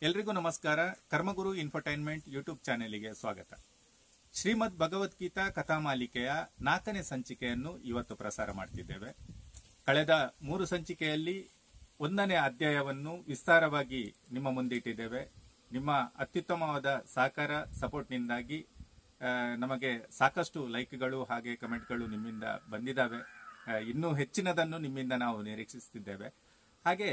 ಎಲ್ರಿಗೂ ನಮಸ್ಕಾರ. ಕರ್ಮಗುರು infotainment YouTube ಚಾನೆಲ್ಗೆ ಸ್ವಾಗತ. ಶ್ರೀಮದ್ ಭಗವದ್ಗೀತಾ ಕಥಾಮಾಲಿಕೆಯ 4ನೇ ಸಂಚಿಕೆಯನ್ನು ಇವತ್ತು ಪ್ರಸಾರ ಮಾಡ್ತಿದ್ದೇವೆ. ಕಳೆದ 3 ಸಂಚಿಕೆಯಲ್ಲಿ 1ನೇ ಅಧ್ಯಾಯವನ್ನು ವಿಸ್ತಾರವಾಗಿ ನಿಮ್ಮ ಮುಂದಿಟ್ಟಿದ್ದೇವೆ. ನಿಮ್ಮ ಅತ್ಯುತ್ತಮವಾದ ಸಹಕಾರ ಸಪೋರ್ಟ್ನಿಂದಾಗಿ ನಮಗೆ ಸಾಕಷ್ಟು ಲೈಕ್ಗಳು ಹಾಗೆ ಕಮೆಂಟ್ಗಳು ನಿಮ್ಮಿಂದ ಬಂದಿದ್ದಾವೆ. ಇನ್ನೂ ಹೆಚ್ಚಿನದನ್ನು ನಿಮ್ಮಿಂದ ನಾವು ನಿರೀಕ್ಷಿಸುತ್ತಿದ್ದೇವೆ. ಹಾಗೆ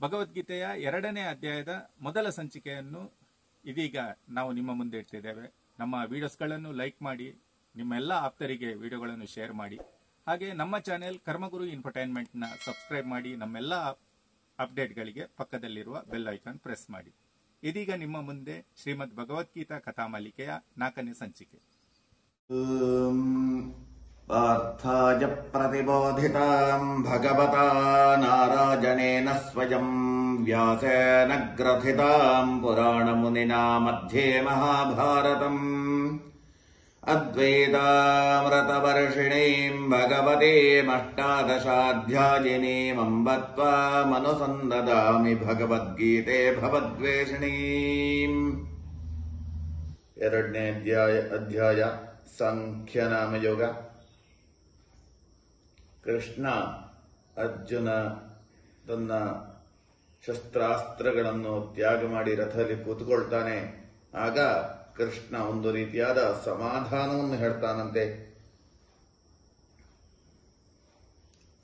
ಭಗವದ್ಗೀತೆಯ 2ನೇ ಅಧ್ಯಾಯದ ಮೊದಲ ಸಂಚಿಕೆಯನ್ನು ಇದೀಗ ನಾವು ನಿಮ್ಮ ಮುಂದೆ ಇಡ್ತಿದ್ದೇವೆ. ನಮ್ಮ ವಿಡಿಯೋಸ್ಗಳನ್ನು ಲೈಕ್ ಮಾಡಿ, ನಿಮ್ಮ ಎಲ್ಲ ಆಪ್ತರಿಗೆ ವಿಡಿಯೋಗಳನ್ನು ಶೇರ್ ಮಾಡಿ. ಹಾಗೆ ನಮ್ಮ ಚಾನೆಲ್ ಕರ್ಮಗುರು ಇನ್ಫೋಟೈನ್ಮೆಂಟ್ನ ಸಬ್ಸ್ಕ್ರೈಬ್ ಮಾಡಿ. ನಮ್ಮೆಲ್ಲ ಅಪ್ಡೇಟ್ಗಳಿಗೆ ಪಕ್ಕದಲ್ಲಿರುವ ಬೆಲ್ ಐಕಾನ್ ಪ್ರೆಸ್ ಮಾಡಿ. ಇದೀಗ ನಿಮ್ಮ ಮುಂದೆ ಶ್ರೀಮದ್ ಭಗವದ್ಗೀತಾ ಕಥಾಮಾಲಿಕೆಯ 4ನೇ ಸಂಚಿಕೆ. ಪಾರ್ಥಾಯ ಪ್ರತಿಬೋಧಿತಾಂ ಭಗವತಾ ನಾರಾಯಣೇನ ಸ್ವಯಂ ವ್ಯಾಸೇನ ಗ್ರಥಿತಾಂ ಪುರಾಣಮುನಿನಾ ಮಧ್ಯೆ ಮಹಾಭಾರತಂ ಅದ್ವೈತಾಮೃತವರ್ಷಿಣೀಂ ಭಗವತೀಂ ಅಷ್ಟಾದಶಾಧ್ಯಾಯಿನೀಂ ಅಂಬ ತ್ವಾಮನುಸಂದದಾಮಿ ಭಗವದ್ಗೀತೆ ಭವದ್ವೇಷಿಣೀಂ. 2ನೇ ಅಧ್ಯಾಯ ಸಾಂಖ್ಯನಾಮಯೋಗ. ಕೃಷ್ಣ ಅರ್ಜುನ ತನ್ನ ಶಸ್ತ್ರಾಸ್ತ್ರಗಳನ್ನು ತ್ಯಾಗ ಮಾಡಿ ರಥದಲ್ಲಿ ಕೂತ್ಕೊಳ್ತಾನೆ. ಆಗ ಕೃಷ್ಣ ಒಂದು ರೀತಿಯಾದ ಸಮಾಧಾನವನ್ನು ಹೇಳ್ತಾನಂತೆ.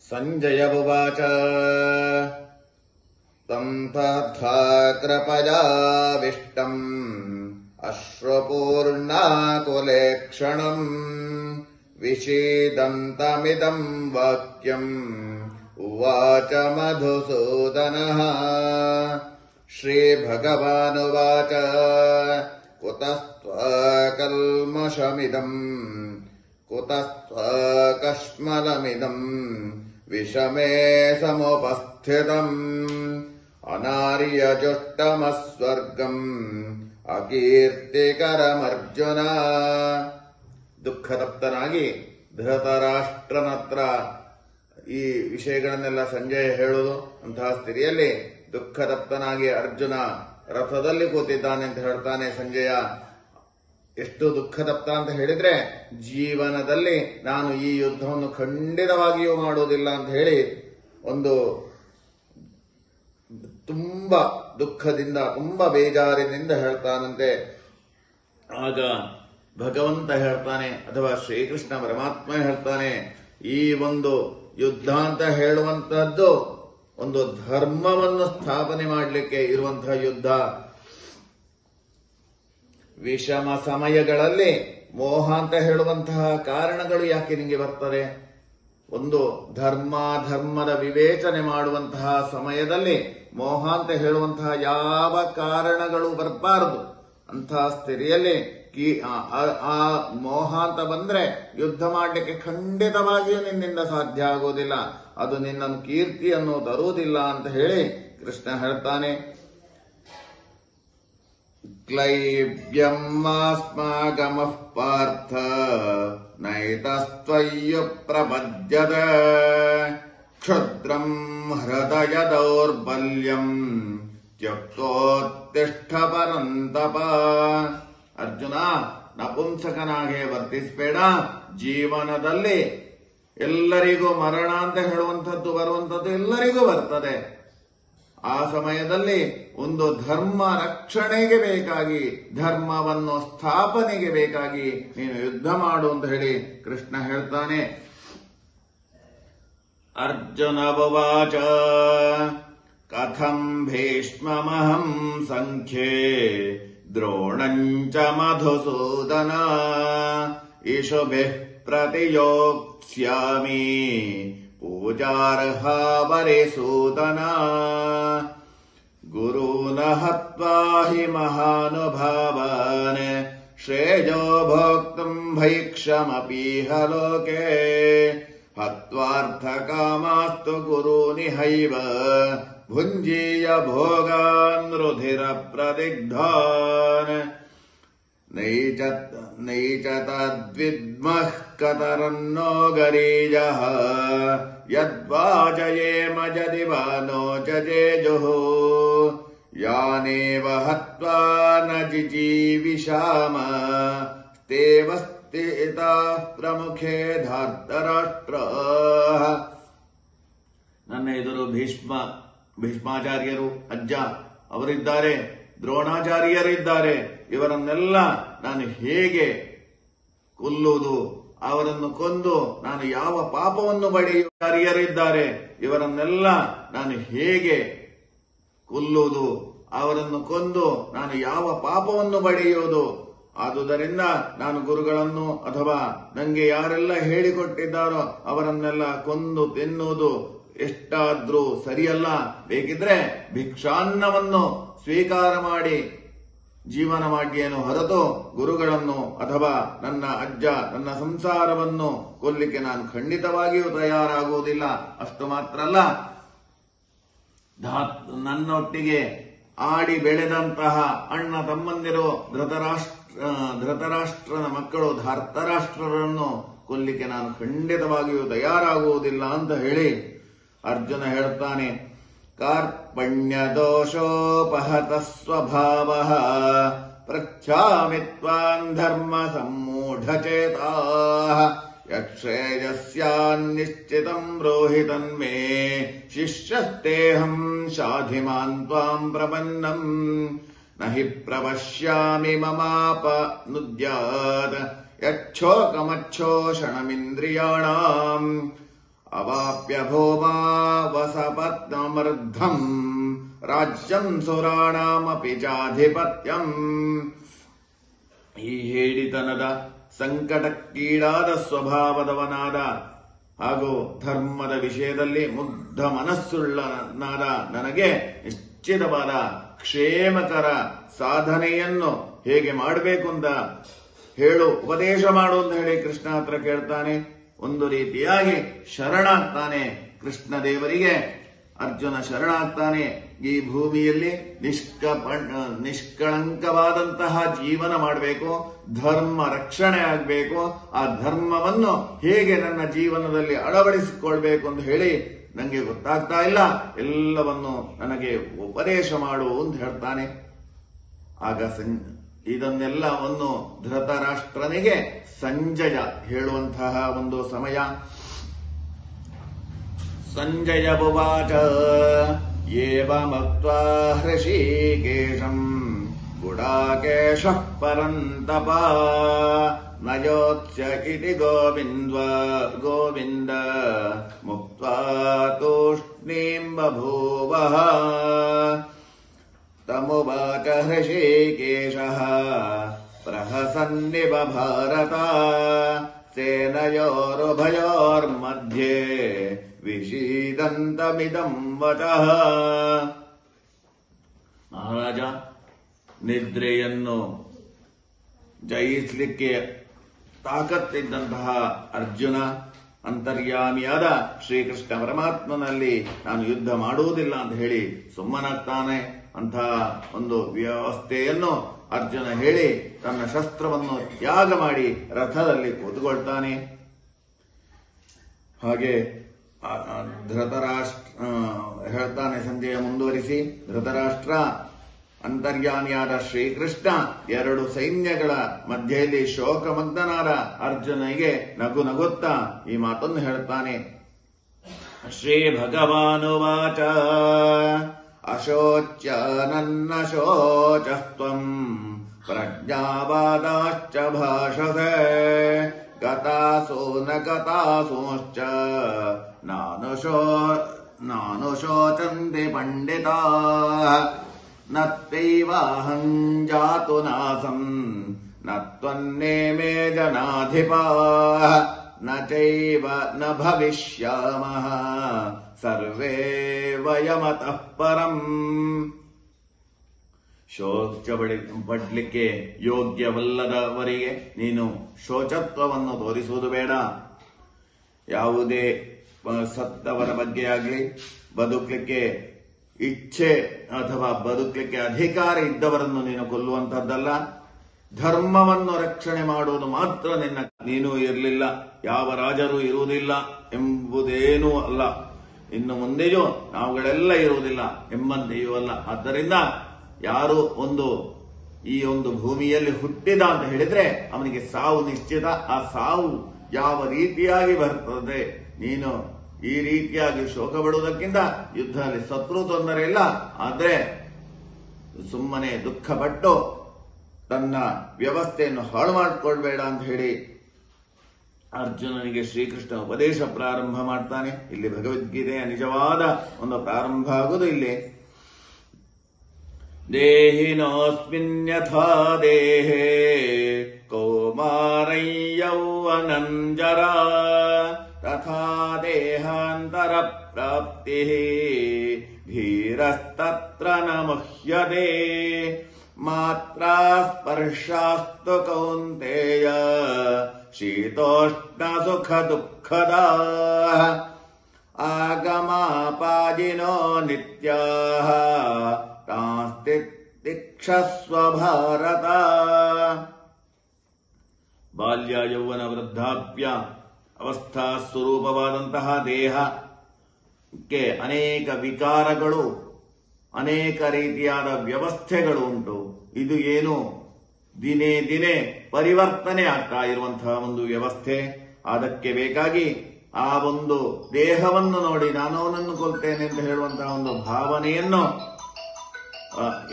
ಸಂಜಯ ಉವಾಚ ತಂ ತಥಾ ಕೃಪಯಾವಿಷ್ಟಂ ಅಶ್ರುಪೂರ್ಣಾಕುಲೇಕ್ಷಣಂ ವಿಷೀದಂತಮಿದಂ ವಾಕ್ಯಂ ಉವಾಚ ಮಧುಸೂದನಃ. ಶ್ರೀಭಗವಾನುವಾಚ ಕುತಸ್ತ್ವಕಲ್ಮಷಮಿದಂ ಕುತಸ್ತ್ವಕಶ್ಮಲಮಿದಂ ವಿಷಮೇ ಸಮುಪಸ್ಥಿತಂ ಅನಾರ್ಯಜುಷ್ಟಮಸ್ವರ್ಗಂ ಅಕೀರ್ತಿಕರಮರ್ಜುನ. ದುಃಖತಪ್ತನಾಗಿ ಧೃತರಾಷ್ಟ್ರನತ್ರ ಈ ವಿಷಯಗಳನ್ನೆಲ್ಲ ಸಂಜಯ ಹೇಳುವುದು. ಅಂತಹ ಸ್ಥಿತಿಯಲ್ಲಿ ದುಃಖತಪ್ತನಾಗಿ ಅರ್ಜುನ ರಥದಲ್ಲಿ ಕೂತಿದ್ದಾನೆ ಅಂತ ಹೇಳ್ತಾನೆ ಸಂಜಯ. ಎಷ್ಟು ದುಃಖತಪ್ತ ಅಂತ ಹೇಳಿದ್ರೆ, ಜೀವನದಲ್ಲಿ ನಾನು ಈ ಯುದ್ಧವನ್ನು ಖಂಡಿತವಾಗಿಯೂ ಮಾಡುವುದಿಲ್ಲ ಅಂತ ಹೇಳಿ ಒಂದು ತುಂಬಾ ದುಃಖದಿಂದ, ತುಂಬಾ ಬೇಜಾರಿನಿಂದ ಹೇಳ್ತಾನಂತೆ. ಆಗ ಭಗವಂತ ಹೇಳ್ತಾನೆ, ಅಥವಾ ಶ್ರೀಕೃಷ್ಣ ಪರಮಾತ್ಮ ಹೇಳ್ತಾನೆ, ಈ ಒಂದು ಯುದ್ಧ ಅಂತ ಹೇಳುವಂತಹದ್ದು ಒಂದು ಧರ್ಮವನ್ನು ಸ್ಥಾಪನೆ ಮಾಡಲಿಕ್ಕೆ ಇರುವಂತಹ ಯುದ್ಧ. ವಿಷಮ ಸಮಯಗಳಲ್ಲಿ ಮೋಹ ಅಂತ ಹೇಳುವಂತಹ ಕಾರಣಗಳು ಯಾಕೆ ನಿಮಗೆ ಬರ್ತದೆ? ಒಂದು ಧರ್ಮದ ವಿವೇಚನೆ ಮಾಡುವಂತಹ ಸಮಯದಲ್ಲಿ ಮೋಹ ಅಂತ ಹೇಳುವಂತಹ ಯಾವ ಕಾರಣಗಳು ಬರಬಾರದು. ಅಂತಹ ಸ್ಥಿತಿಯಲ್ಲಿ ಆ ಮೋಹ ಅಂತ ಬಂದ್ರೆ ಯುದ್ಧ ಮಾಡಲಿಕ್ಕೆ ಖಂಡಿತವಾಗಿಯೂ ನಿನ್ನಿಂದ ಸಾಧ್ಯ ಆಗೋದಿಲ್ಲ. ಅದು ನಿನ್ನನ್ನು ಕೀರ್ತಿಯನ್ನು ತರುವುದಿಲ್ಲ ಅಂತ ಹೇಳಿ ಕೃಷ್ಣ ಹೇಳ್ತಾನೆ. ಕ್ಲೈಬ್ಯಮಾಸ್ಮಾಗಮಃ ಪಾರ್ಥ ನೈತಸ್ತ್ವಯ್ಯು ಪ್ರಪದ್ಯತ ಕ್ಷುದ್ರಂ ಹೃದಯ ದೌರ್ಬಲ್ಯಂ ತ್ಯಕ್ತೋತ್ತಿಷ್ಠ ಪರಂತಪ. ಅರ್ಜುನ, ನಪುಂಸಕನಾಗೆ ವರ್ತಿಸಬೇಡ. ಜೀವನದಲ್ಲಿ ಎಲ್ಲರಿಗೂ ಮರಣ ಅಂತ ಹೇಳುವಂಥದ್ದು ಬರುವಂಥದ್ದು ಎಲ್ಲರಿಗೂ ಬರ್ತದೆ. ಆ ಸಮಯದಲ್ಲಿ ಒಂದು ಧರ್ಮ ರಕ್ಷಣೆಗೆ ಬೇಕಾಗಿ, ಧರ್ಮವನ್ನು ಸ್ಥಾಪನೆಗೆ ಬೇಕಾಗಿ ನೀನು ಯುದ್ಧ ಮಾಡು ಅಂತ ಹೇಳಿ ಕೃಷ್ಣ ಹೇಳ್ತಾನೆ. ಅರ್ಜುನ ಉವಾಚ ಕಥಂ ಭೀಷ್ಮಮಹಂ ಸಂಖ್ಯೆ ದ್ರೋಣಂಚ ಮಧುಸೂದನ ಇಷುಭಿಃ ಪ್ರತಿಯೋಕ್ಷ್ಯಾಮಿ ಪೂಜಾರ್ಹ ವರಿಸೂದನ. ಗುರೂನ್ ಹತ್ವಾ ಹಿ ಮಹಾನುಭಾವಾನ್ ಶ್ರೇಯೋ ಭೋಕ್ತುಂ ಭೈಕ್ಷಮಪೀಹ ಲೋಕೆ ಹತ್ವಾರ್ಥಕಾಮಾಸ್ತು ಗುರೂನಿಹೈವ ಭುಂಜೀಯ ಭೋಗಾನ್ ರುಧಿರ ಪ್ರದಿಗ್ಧಾನ್. ನೈಚ ತದ್ವಿದ್ಮಃ ಕತರನ್ನೋ ಗರೀಯಃ ಯದ್ವಾ ಜಯೇಮ ಯದಿ ವಾ ನೋ ಜಜೇಜುಃ ಯಾನೇವ ಹತ್ವಾ ನ ಜಿಜೀವಿಷಾಮ ಸ್ಥೇವಸ್ಥಿತ ಪ್ರಮುಖೇ ಧಾರ್ತರಾಷ್ಟ್ರ. ನನ್ನ ಎದುರು ಭೀಷ್ಮಾಚಾರ್ಯರು ಅಜ್ಜ ಅವರಿದ್ದಾರೆ, ದ್ರೋಣಾಚಾರ್ಯರಿದ್ದಾರೆ. ಇವರನ್ನೆಲ್ಲ ನಾನು ಹೇಗೆ ಕೊಲ್ಲುವುದು? ಅವರನ್ನು ಕೊಂದು ನಾನು ಯಾವ ಪಾಪವನ್ನು ಬಡಿಯುತ್ತಾರೆ? ಇವರನ್ನೆಲ್ಲ ನಾನು ಹೇಗೆ ಕೊಲ್ಲುವುದು? ಅವರನ್ನು ಕೊಂದು ನಾನು ಯಾವ ಪಾಪವನ್ನು ಬಡಿಯುವುದು? ಆದುದರಿಂದ ನಾನು ಗುರುಗಳನ್ನು ಅಥವಾ ನನಗೆ ಯಾರೆಲ್ಲ ಹೇಳಿಕೊಟ್ಟಿದ್ದಾರೋ ಅವರನ್ನೆಲ್ಲ ಕೊಂದು ತಿನ್ನುವುದು ಎಷ್ಟಾದ್ರೂ ಸರಿಯಲ್ಲ. ಬೇಕಿದ್ರೆ ಭಿಕ್ಷಾನ್ನವನ್ನು ಸ್ವೀಕಾರ ಮಾಡಿ ಜೀವನ ಮಾಡಿಯೇನು ಹೊರತು ಗುರುಗಳನ್ನು ಅಥವಾ ನನ್ನ ಅಜ್ಜ ನನ್ನ ಸಂಸಾರವನ್ನು ಕೊಲ್ಲಿಕ್ಕೆ ನಾನು ಖಂಡಿತವಾಗಿಯೂ ತಯಾರಾಗುವುದಿಲ್ಲ. ಅಷ್ಟು ಮಾತ್ರ ಅಲ್ಲ, ನನ್ನೊಟ್ಟಿಗೆ ಆಡಿ ಬೆಳೆದಂತಹ ಅಣ್ಣ ತಮ್ಮಂದಿರು ಧೃತರಾಷ್ಟ್ರನ ಮಕ್ಕಳು ಧಾರ್ತರಾಷ್ಟ್ರರನ್ನು ಕೊಲ್ಲಿಕ್ಕೆ ನಾನು ಖಂಡಿತವಾಗಿಯೂ ತಯಾರಾಗುವುದಿಲ್ಲ ಅಂತ ಹೇಳಿ ಅರ್ಜುನ ಹೇಳ್ತಾನೆ. ಕಾರ್ಪಣ್ಯ ದೋಷೋಪಹತ ಸ್ವಭಾವ ಪೃಚ್ಛಾಮಿ ತ್ವಾಂ ಧರ್ಮ ಸಮ್ಮೂಢಚೇತಾ ಯಶ್ರೇಯಸ್ಯಾನ್ನಿಶ್ಚಿತಂ ಬ್ರೂಹಿ ತನ್ಮೇ ಶಿಷ್ಯಸ್ತೇಹಂ ಶಾಧಿಮಾನ್ ತ್ವಾಂ ಪ್ರಪನ್ನಂ ನಹಿ ಪ್ರಪಶ್ಯಾಮಿ ಮಮಾಪನುದ್ಯಾತ್ ಯಚ್ಛೋಕಮಚ್ಛೋಷಣಮಿಂದ್ರಿಯಾಣಾಂ ಅವಾಪ್ಯ ಭೂಮಾವಸಪತ್ನಮರ್ಧಂ ರಾಜ್ಯಂ ಸುರಾಣಾಮಪಿ ಚಾಧಿಪತ್ಯಂ. ಈ ಹೇಳಿತನದ ಸಂಕಟಕ್ಕೀಡಾದ ಸ್ವಭಾವದವನಾದ ಹಾಗೂ ಧರ್ಮದ ವಿಷಯದಲ್ಲಿ ಮುಗ್ಧ ಮನಸ್ಸುಳ್ಳನಾದ ನನಗೆ ನಿಶ್ಚಿತವಾದ ಕ್ಷೇಮಕರ ಸಾಧನೆಯನ್ನು ಹೇಗೆ ಮಾಡಬೇಕು ಅಂತ ಉಪದೇಶ ಮಾಡು ಅಂತ ಹೇಳಿ ಕೃಷ್ಣ ಹತ್ರ ಕೇಳ್ತಾನೆ. ಒಂದು ರೀತಿಯಾಗಿ ಶರಣಾಗ್ತಾನೆ ಕೃಷ್ಣ ದೇವರಿಗೆ. ಅರ್ಜುನ ಶರಣಾಗ್ತಾನೆ. ಈ ಭೂಮಿಯಲ್ಲಿ ನಿಷ್ಕಳಂಕವಾದಂತಹ ಜೀವನ ಮಾಡಬೇಕು, ಧರ್ಮ ರಕ್ಷಣೆ ಆಗಬೇಕು. ಆ ಧರ್ಮವನ್ನು ಹೇಗೆ ನನ್ನ ಜೀವನದಲ್ಲಿ ಅಳವಡಿಸಿಕೊಳ್ಬೇಕು ಅಂತ ಹೇಳಿ ನನಗೆ ಗೊತ್ತಾಗ್ತಾ ಇಲ್ಲ, ಎಲ್ಲವನ್ನು ನನಗೆ ಉಪದೇಶ ಮಾಡು ಅಂತ ಹೇಳ್ತಾನೆ. ಆಗ ಇದನ್ನೆಲ್ಲವನ್ನು ಧೃತರಾಷ್ಟ್ರನಿಗೆ ಸಂಜಯ ಹೇಳುವಂತಹ ಒಂದು ಸಮಯ. ಸಂಜಯ ಉವಾಚ ಏವಮುಕ್ತ್ವಾ ಹೃಷೀಕೇಶಂ ಗುಡಾಕೇಶಃ ಪರಂತಪ ನಯೋತ್ಸ್ಯ ಇತಿ ಗೋವಿಂದ ಮುಕ್ತ್ವಾ ತೂಷ್ಣೀಂ ಬಭೂವಃ. ತಮುವಾಚ ಹೃಷೀಕೇಶಃ ಪ್ರಹಸನ್ನಿವ ಭಾರತ ಸೇನಯೋರುಭಯೋರ್ಮಧ್ಯೆ ವಿಷೀದಂತಮಿದಂ ವಚಃ. ಮಹಾರಾಜ, ನಿದ್ರೆಯನ್ನು ಜಯಿಸಲಿಕ್ಕೆ ತಾಕತ್ತಿದ್ದಂತಹ ಅರ್ಜುನ ಅಂತರ್ಯಾಮಿಯಾದ ಶ್ರೀಕೃಷ್ಣ ಪರಮಾತ್ಮನಲ್ಲಿ ನಾನು ಯುದ್ಧ ಮಾಡುವುದಿಲ್ಲ ಅಂತ ಹೇಳಿ ಸುಮ್ಮನಾಗ್ತಾನೆ. ಅಂತಹ ಒಂದು ವ್ಯವಸ್ಥೆಯನ್ನು ಅರ್ಜುನ ಹೇಳಿ ತನ್ನ ಶಸ್ತ್ರವನ್ನು ತ್ಯಾಗ ಮಾಡಿ ರಥದಲ್ಲಿ ಕೂತುಕೊಳ್ತಾನೆ. ಹಾಗೆ ಧೃತರಾಷ್ಟ್ರ ಹೇಳ್ತಾನೆ ಸಂಜಯ ಮುಂದುವರಿಸಿ, ಧೃತರಾಷ್ಟ್ರ ಅಂತರ್ಯಾಮಿಯಾದ ಶ್ರೀಕೃಷ್ಣ ಎರಡು ಸೈನ್ಯಗಳ ಮಧ್ಯೆಯಲ್ಲಿ ಶೋಕಮಗ್ನನಾದ ಅರ್ಜುನಿಗೆ ನಗು ನಗುತ್ತಾ ಈ ಮಾತನ್ನು ಹೇಳ್ತಾನೆ. ಶ್ರೀ ಭಗವಾನುವಾಚ ಅಶೋಚ್ಯ ನನ್ನ ಶೋಚಸ್ತ್ವಂ ಪ್ರಜ್ಞಾವಾದಾಶ್ಚ ಭಾಷಸೆ ಗತಾಸೋ ನ ಗತಾಸೋಶ್ಚ ನಾನು ಶೋಚಂತೆ ಪಂಡಿತಾ ನತ್ತೈವಾಹಂ ಜಾತು ನಾಸಂ ನತ್ವನ್ನೇಮೇ ಜನಾಧಿಪಾಃ ನ ಚೈವ ನ ಭವಿಷ್ಯಾಮಃ ಸರ್ವೇ ವಯಮತಃ ಪರಂ. ಶೋಚ ಪಡ್ಲಿಕ್ಕೆ ಯೋಗ್ಯವಲ್ಲದವರಿಗೆ ನೀನು ಶೋಚತ್ವವನ್ನು ತೋರಿಸುವುದು ಬೇಡ. ಯಾವುದೇ ಸತ್ತವರ ಬಗ್ಗೆ ಆಗಲಿ, ಬದುಕಲಿಕ್ಕೆ ಇಚ್ಛೆ ಅಥವಾ ಬದುಕಲಿಕ್ಕೆ ಅಧಿಕಾರ ಇದ್ದವರನ್ನು ನೀನು ಕೊಲ್ಲುವಂತಹದ್ದಲ್ಲ. ಧರ್ಮವನ್ನು ರಕ್ಷಣೆ ಮಾಡುವುದು ಮಾತ್ರ ನೀನು ಇರಲಿಲ್ಲ, ಯಾವ ರಾಜರು ಇರುವುದಿಲ್ಲ ಎಂಬುದೇನೂ ಅಲ್ಲ, ಇನ್ನು ಮುಂದೆಯೂ ನಾವುಗಳೆಲ್ಲ ಇರುವುದಿಲ್ಲ ಎಂಬಂತೆಯೂ ಅಲ್ಲ. ಆದ್ದರಿಂದ ಯಾರು ಈ ಒಂದು ಭೂಮಿಯಲ್ಲಿ ಹುಟ್ಟಿದ ಅಂತ ಹೇಳಿದ್ರೆ ಅವನಿಗೆ ಸಾವು ನಿಶ್ಚಿತ. ಆ ಸಾವು ಯಾವ ರೀತಿಯಾಗಿ ಬರ್ತದೆ, ನೀನು ಈ ರೀತಿಯಾಗಿ ಶೋಕ ಪಡುವುದಕ್ಕಿಂತ ಯುದ್ಧದಲ್ಲಿ ಶತ್ರು ತೊಂದರೆ ಇಲ್ಲ. ಆದ್ರೆ ಸುಮ್ಮನೆ ದುಃಖಪಟ್ಟು ತನ್ನ ವ್ಯವಸ್ಥೆಯನ್ನು ಹಾಳು ಮಾಡಿಕೊಳ್ಬೇಡ ಅಂತ ಹೇಳಿ ಅರ್ಜುನನಿಗೆ ಶ್ರೀಕೃಷ್ಣ ಉಪದೇಶ ಪ್ರಾರಂಭ ಮಾಡ್ತಾನೆ. ಇಲ್ಲಿ ಭಗವದ್ಗೀತೆಯ ನಿಜವಾದ ಒಂದು ಪ್ರಾರಂಭ ಆಗುವುದು ಇಲ್ಲಿ. ದೇಹಿನೋಸ್ಮಿನ್ಯಥಾ ದೇಹೇ ಕೌಮಾರೈ ಯೌವನಂಜರಾ ತಥಾ ದೇಹಾಂತರ ಪ್ರಾಪ್ತಿ ಧೀರಸ್ತತ್ರ ನ ಮುಹ್ಯತೆ ಮಾತ್ರಾ ಸ್ಪರ್ಶಾಸ್ತು ಕೌಂತೆಯ ಶೀತೋಷ್ಣ ಸುಖ ದುಃಖದಾ ಆಗಮಾಪಾದಿನೋ ನಿತ್ಯಾಃ ತಾಂಸ್ತಿಕ್ಷಸ್ವ ಭಾರತ. ಬಾಲ್ಯ ಯೌವನ ವೃದ್ಧಾಪ್ಯ ಅವಸ್ಥಾ ಸ್ವರೂಪವಾದಂತಹ ದೇಹಕ್ಕೆ ಅನೇಕ ವಿಕಾರಗಳು, ಅನೇಕ ರೀತಿಯಾದ ವ್ಯವಸ್ಥೆಗಳು ಉಂಟು. ಇದು ಏನು ದಿನೇ ದಿನೇ ಪರಿವರ್ತನೆ ಆಗ್ತಾ ಇರುವಂತಹ ಒಂದು ವ್ಯವಸ್ಥೆ. ಅದಕ್ಕೆ ಬೇಕಾಗಿ ಆ ಒಂದು ದೇಹವನ್ನು ನೋಡಿ ನಾನು ಅವನನ್ನು ಕೊಲ್ತೇನೆ ಅಂತ ಹೇಳುವಂತಹ ಒಂದು ಭಾವನೆಯನ್ನು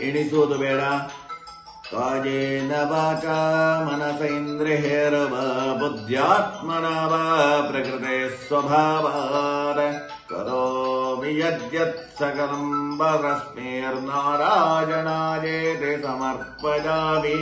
ಎಣಿಸುವುದು ಬೇಡ. ಕಾಯೇನ ವಾಚಾ ಮನಸೇಂದ್ರಿಯೈರ್ವಾ ಬುದ್ಧ್ಯಾತ್ಮನಾ ವಾ ಪ್ರಕೃತೆ ಸ್ವಭಾವಾತ್ ಕರೋಮಿ ಯದ್ಯತ್ ಸಕಲಂ ಪರಸ್ಮೈರ್ನಾರಾಯಣಾಯೇತಿ ಸಮರ್ಪಯಾಮಿ.